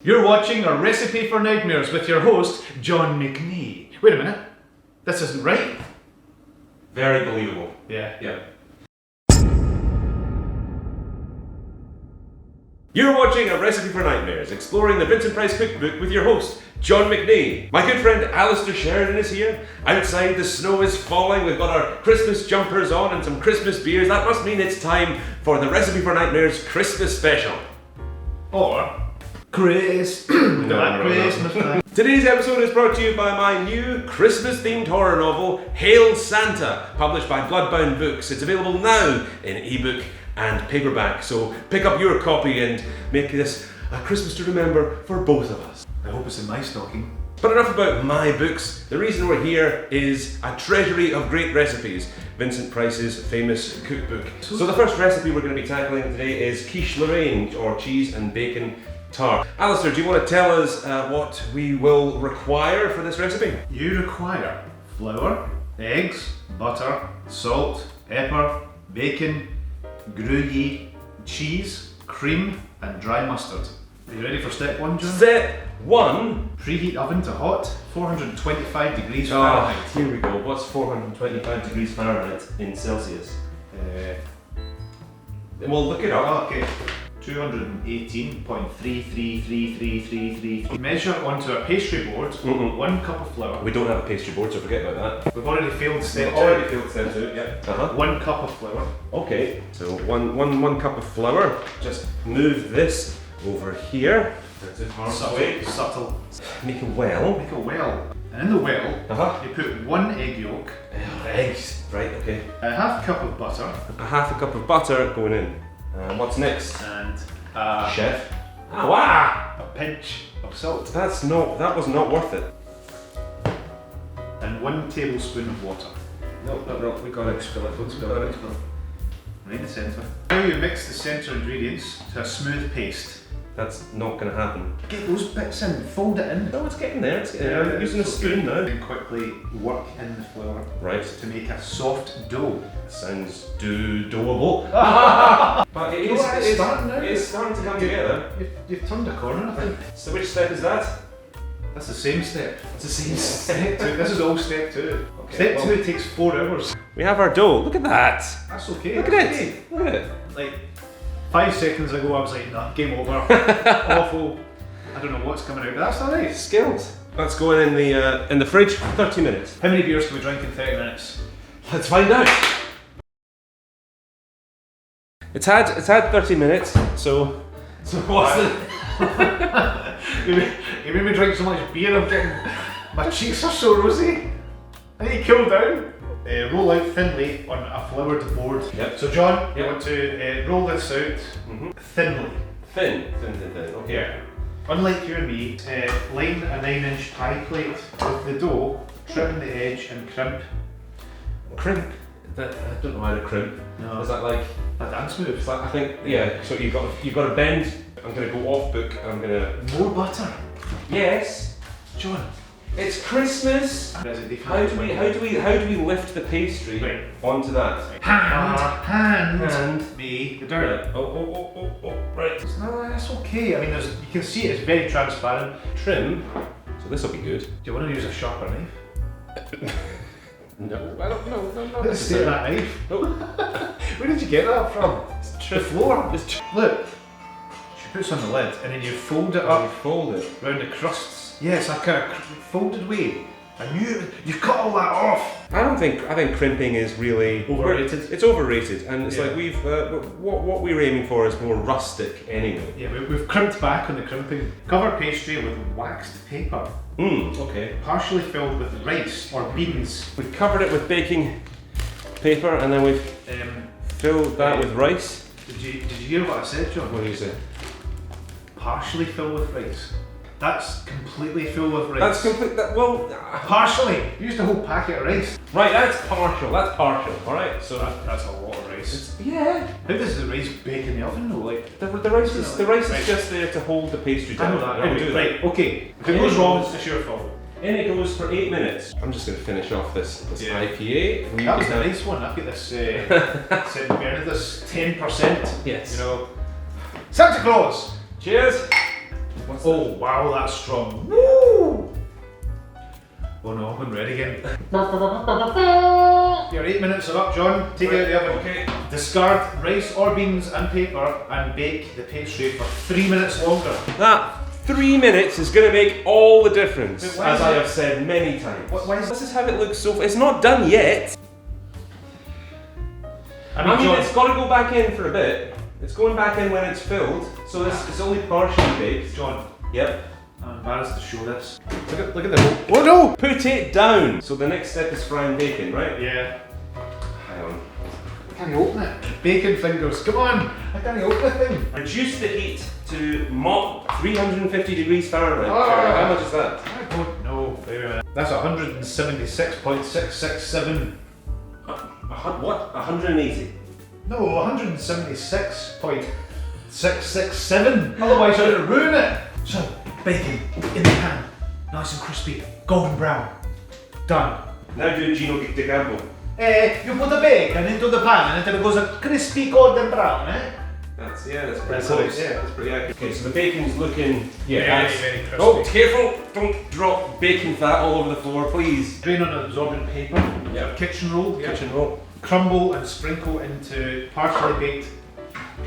You're watching A Recipe for Nightmares with your host, John McNee. Wait a minute. This isn't right. Very believable. Yeah. You're watching A Recipe for Nightmares, exploring the Vincent Price cookbook with your host, John McNee. My good friend Alistair Sheridan is here. Outside the snow is falling, we've got our Christmas jumpers on and some Christmas beers. That must mean it's time for the Recipe for Nightmares Christmas special. Or Christmas time. Today's episode is brought to you by my new Christmas-themed horror novel, Hail Santa, published by Bloodbound Books. It's available now in ebook and paperback, so pick up your copy and make this a Christmas to remember for both of us. I hope it's in my stocking. But enough about my books. The reason we're here is a treasury of great recipes, Vincent Price's famous cookbook. So the first recipe we're going to be tackling today is quiche Lorraine, or cheese and bacon tart. Alistair, do you want to tell us what we will require for this recipe? You require flour, eggs, butter, salt, pepper, bacon, gruyere, cheese, cream, and dry mustard. Are you ready for step one, John? Step one. Preheat oven to hot, 425 degrees Ah, Fahrenheit. here we go. What's 425 degrees Fahrenheit in Celsius? We'll look it up. Okay. 218.333333. Measure onto a pastry board 1 cup of flour. We don't have a pastry board, so forget about that. We've already failed step two. Already filled step two, yeah. 1 cup of flour. Okay, so one cup of flour. Just move this over here. That's it. Subtle. Make a well. Make a well. And in the well, you put 1 egg yolk. Eggs. Right, okay. A half cup of butter. A half a cup of butter going in. What's next? And Chef. Wow! a pinch of salt. That was not worth it. And 1 tablespoon of water. No, we gotta spill it. Don't spill it. Right in the centre. Now you mix the centre ingredients to a smooth paste. That's not gonna happen. Get those bits in, fold it in. No, it's getting there. I'm using a spoon now. Then quickly work in the flour Right. to make a soft dough. Sounds doable. But it's starting to come together. You've turned a corner, I think. So which step is that? That's the same step. It's the same step. This is all step 2. Okay, Step 2 takes 4 hours. We have our dough. Look at that. That's okay. Look at it. Look at it. Like 5 seconds ago, I was like, nah, game over. Awful. I don't know what's coming out, but that's alright. Skills. That's going in the fridge for 30 minutes. How many beers can we drink in 30 minutes? Let's find out. It's had 30 minutes. So what's the? You made me drink so much beer, I'm getting. My cheeks are so rosy. I need to cool down. Roll out thinly on a floured board. Yep. So, John, you Yep. want to roll this out thinly. Thin. Okay. Yeah. Unlike you and me, line a 9-inch pie plate with the dough, trim the edge and crimp. Crimp. I don't know how to crimp. No. Is that like? A dance move. It's like, I think, yeah. So you've got to bend. I'm gonna go off book. I'm gonna. More butter. Yes. John. It's Christmas. How do we lift the pastry onto that? Hand me the dirt. Right. Oh. Right. No, that's okay. I mean, you can see it's very transparent. Trim. So this will be good. Do you want to use a sharper knife? No, I don't know. No. Let's see that knife. Oh. Where did you get that from? The floor. Just Look. She puts on the lid and then you fold it up fold it. round the crusts. Yes, a kind of folded way. I knew you cut all that off. I think crimping is really Overrated. It's overrated, and it's Yeah. like we've what we're aiming for is more rustic anyway. Yeah, we've crimped back on the crimping. Cover pastry with waxed paper, Okay. partially filled with rice or beans. We've covered it with baking paper, and then we've filled that with rice. Did you hear what I said, John? What do you say? Partially filled with rice. That's completely filled with rice. That's complete. Partially. You used a whole packet of rice. Right. That's partial. All right. So That's a lot of rice. yeah. How does the rice bake in the oven though? Like The rice is just there to hold the pastry I down. know that. It'll Anyway, do right. Okay. If it goes wrong, it's your fault. In it goes for 8 minutes. I'm just going to finish off this Yeah. IPA. And you That was can a have- nice one. I've got this St. Bernardus 10%. Yes. You know, Santa Claus. Cheers. What's Oh, wow, that's strong. Woo! Oh no, I'm ready again. Your 8 minutes are up, John. Take it out of the oven. Okay. Discard rice or beans and paper and bake the pastry for 3 minutes longer. That 3 minutes is going to make all the difference, But why as is I it- have said many times. Why is This is how it looks so far. It's not done yet. I mean, John, it's got to go back in for a bit. It's going back in when it's filled, so it's only partially baked. John, Yep. I'm embarrassed to show this. Look at the. Oh no! Put it down. So the next step is frying bacon, right? Yeah. Hang on. I can't open it. Bacon fingers. Come on! I can't open the thing. Reduce the heat to 350 degrees Fahrenheit. Ah. How much is that? I don't know. Wait a minute. That's 176.667. What? 180. No, 176.667. Otherwise, I'd ruin it. So, bacon in the pan, nice and crispy, golden brown. Done. Now do Gino de Campo. You put the bacon into the pan until it goes a crispy golden brown, eh? That's pretty That's close. it, yeah. That's pretty accurate. Okay, so the bacon's looking Very, very crispy. Oh, careful! Don't drop bacon fat all over the floor, please. Drain on absorbent paper. Yeah. Kitchen roll. Kitchen roll. Crumble and sprinkle into partially baked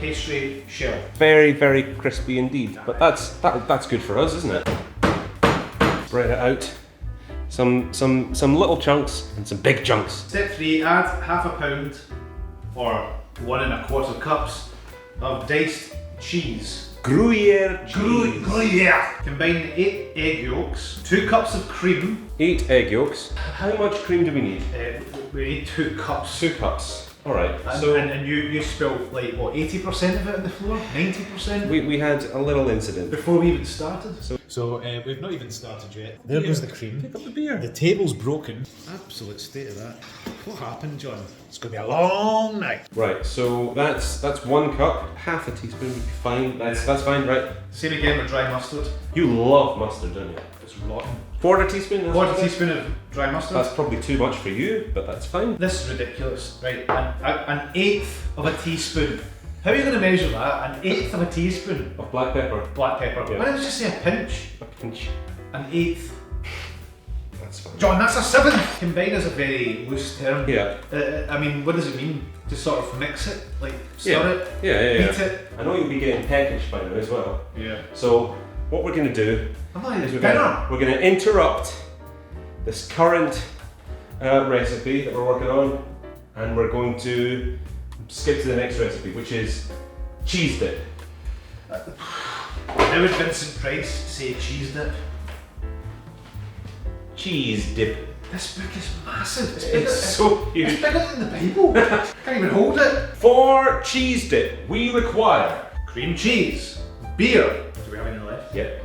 pastry shell. Very, very crispy indeed. But that's good for us, isn't it? Spread it out. Some little chunks and some big chunks. Step 3, add half a pound or 1 1/4 cups of diced cheese. Gruyere cheese. Gruyere. Combine 8 egg yolks, 2 cups of cream. 8 egg yolks. How much cream do we need? We need 2 cups. 2 cups. Alright, And, so and you spilled like what, 80% of it on the floor? 90%? we had a little incident. Before we even started. So we've not even started yet. There goes the cream. Pick up the beer. The table's broken. Absolute state of that. What happened, John? It's going to be a long night. Right, so that's 1 cup. Half a teaspoon would be fine. That's fine, right? Same again with dry mustard. You love mustard, don't you? It's rotten. 1/4 teaspoon? that's 1/4 okay? teaspoon of dry mustard. That's probably too much for you, but that's fine. This is ridiculous, right? An eighth of a teaspoon. How are you going to measure that? An eighth of a teaspoon Of black pepper. black pepper. Yeah. Why don't you just say a pinch? A pinch. An eighth. That's fine. John, that's a seventh. Combine is a very loose term. Yeah. I mean, what does it mean to sort of mix it, like stir Yeah. it, Yeah. beat it? I know you'll be getting peckish by now as well. Yeah. So what we're going to do I'm not is even we're dinner. going to interrupt this current recipe that we're working on, and we're going to skip to the next recipe, which is cheese dip. How would Vincent Price say cheese dip? Cheese dip. This book is massive. It's so It's huge. bigger than the Bible. I can't even hold it. For cheese dip, we require Cream cheese, beer. Do we have any left? Yep.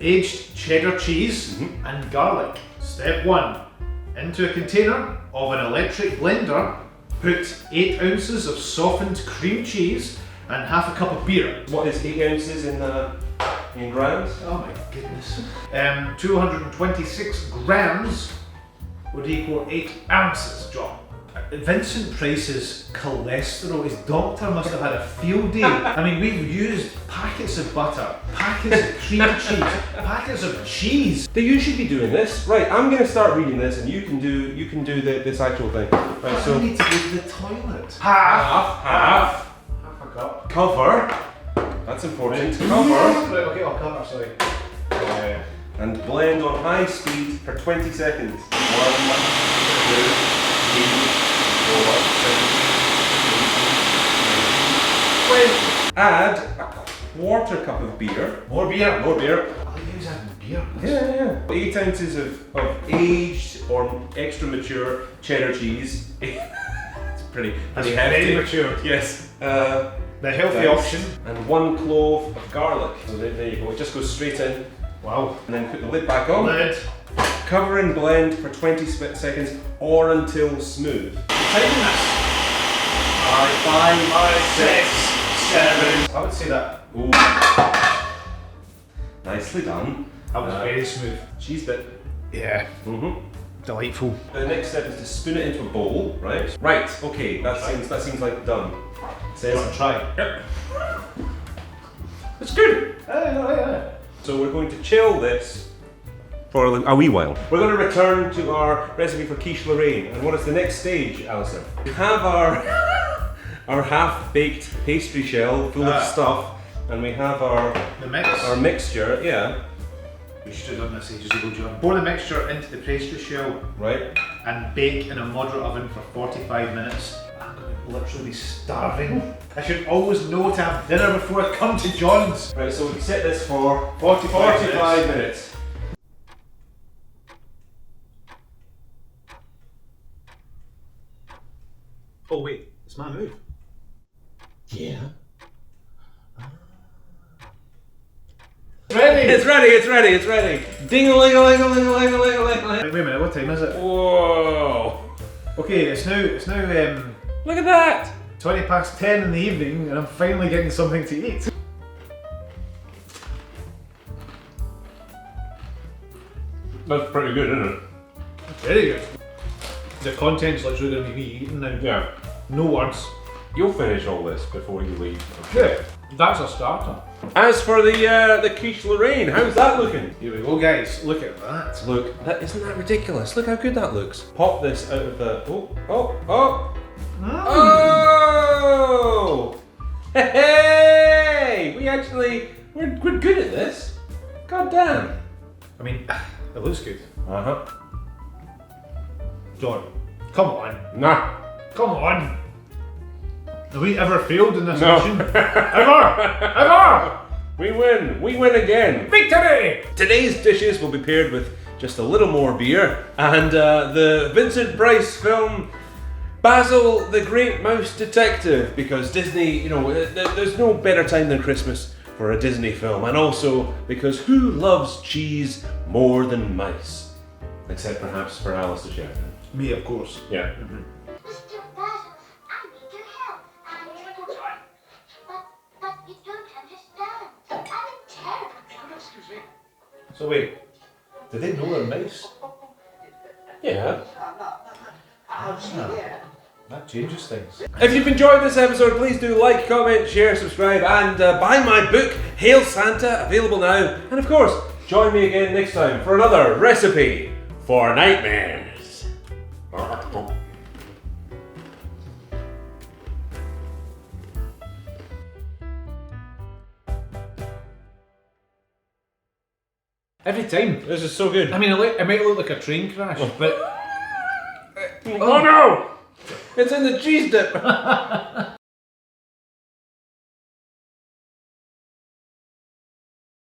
Aged cheddar cheese and garlic. Step 1. Into a container of an electric blender, put 8 ounces of softened cream cheese and half a cup of beer. What is 8 ounces in grams? Oh my goodness. 226 grams would equal 8 ounces, John. Vincent Price's cholesterol, his doctor must have had a field day. I mean, we've used packets of butter, packets of cream cheese, packets of cheese. You should be doing this. Right, I'm going to start reading this, and you can do this actual thing. Right, I so need to go to the toilet. half Half a cup. cover. That's important. Cover Right, okay, I'll cover, sorry. and blend on high speed for 20 seconds. 1, 2, 3, 4, 5, 6, 7, 8, 9, 10. Add a 1/4 cup of beer. More beer. More beer. I'll use having beer. Yeah. 8 ounces of aged or extra mature cheddar cheese. It's pretty That's hefty. very mature. Yes. The healthy Thanks. option. And 1 clove of garlic. So there you go. It just goes straight in. Wow. And then put the lid back on. Lid. Cover and blend for 20 seconds or until smooth. Timing this. 5, 6, 7. I would say that. Ooh. Nicely done. That was very smooth. Cheese dip. Yeah. Delightful. The next step is to spoon it into a bowl, right? Right. Okay. That seems like done. Says Try. Yep. It's good. So we're going to chill this for a wee while. We're going to return to our recipe for quiche Lorraine. And what is the next stage, Alison? We have our our half-baked pastry shell full of stuff, and we have our mixture. Yeah. We should have done this ages ago, John. Pour the mixture into the pastry shell, Right. and bake in a moderate oven for 45 minutes. I'm going to literally be starving. I should always know to have dinner before I come to John's. Right. So we set this for 45 minutes. Oh wait, it's my move. Yeah. Ready! It's ready. It's ready. It's ready. Ding-a-ling-a-ling-a-ling-a-ling-a-ling. Wait a minute, what time is it? Whoa! Okay, it's now Look at that! 20 past 10 in the evening, and I'm finally getting something to eat. That's pretty good, isn't it? Very good. The content's literally going to be me eating now. Yeah. No words. You'll finish all this before you leave. Good. That's a starter. As for the quiche Lorraine, how's that looking? Here we go, guys. Look at that. Look, isn't that ridiculous? Look how good that looks. Pop this out of the. Oh! Hey! We're good at this. God damn. I mean, it looks good. Uh-huh. John, come on. Nah. Come on. Have we ever failed in this No. mission? Ever! We win again. Victory! Today's dishes will be paired with just a little more beer and the Vincent Price film Basil the Great Mouse Detective, because Disney, you know, there's no better time than Christmas for a Disney film, and also because who loves cheese more than mice? Except perhaps for Alistair Sheridan. Me, of course. Yeah. Mr. Basil, I need your help. But you don't understand. I'm in terrible trouble. Excuse me. So wait, do they know they're mice? Yeah. That changes things. If you've enjoyed this episode, please do like, comment, share, subscribe, and buy my book, Hail Santa, available now. And of course, join me again next time for another recipe for nightmares. Every time. This is so good. I mean, it might look like a train crash, but... Oh no! It's in the cheese dip!